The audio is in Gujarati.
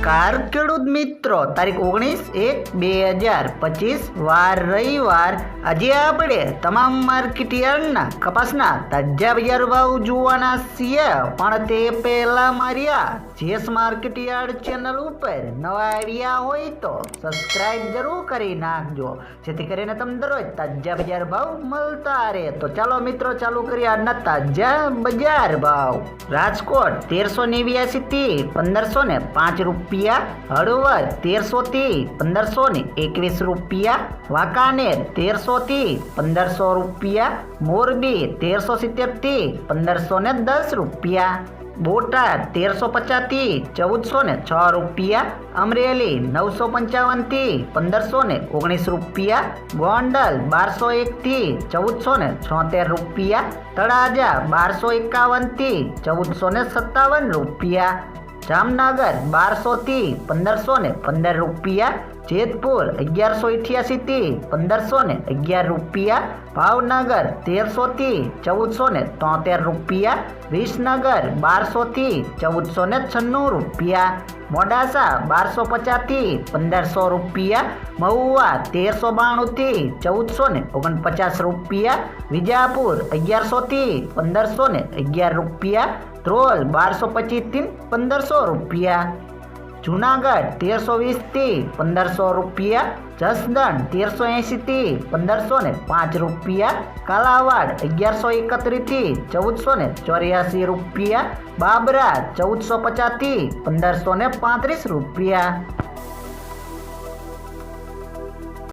નમસ્કાર ખેડૂત મિત્રો, તારીખ 19/1/2025 વાર રવિવાર। આજે આપણે તમામ માર્કેટ યાર્ડના કપાસના તાજા બજાર ભાવ જોવાના છીએ, પણ તે પહેલા મારી આ જેસ માર્કેટ યાર્ડ ચેનલ ઉપર નવા આવ્યા હોય તો સબસ્ક્રાઇબ જરૂર કરી નાખજો, જેથી કરીને તમને દરરોજ તાજા બજાર ભાવ મળતા રહે। તો ચાલો મિત્રો, ચાલુ કરીએ આજના તાજા બજાર ભાવ। રાજકોટ 1389 થી 1505 રૂપિયા, હળવદ 1300 થી 1521 રૂપિયા, વાંકાનેર 1300 થી 1500 રૂપિયા, મોરબી 1370 થી 1510 રૂપિયા, બોટાદ 1350 થી 1406 રૂપિયા, અમરેલી 955 થી 1519 રૂપિયા, ગોંડલ 1201 થી 1476 રૂપિયા, તળાજા 1251 થી 1457 રૂપિયા, જામનગર 1200 થી 1515 રૂપિયા, જેતપુર 1188 થી 1511 રૂપિયા, ભાવનગર 1300 થી 1473 રૂપિયા, વિસનગર 1200 થી 1496 રૂપિયા, મોડાસા 1250 થી 1500 રૂપિયા, મહુવા 1392 થી 1449 રૂપિયા, વિજાપુર 1100 થી 1511 રૂપિયા, ધ્રોલ 1225 થી 1500 રૂપિયા, જુનાગઢ 1320 થી 1500 રૂપિયા, જસદણ 1380 થી 1505 રૂપિયા, કાલાવાડ 1131 થી 1484 રૂપિયા, બાબરા 1450 થી 1535 રૂપિયા।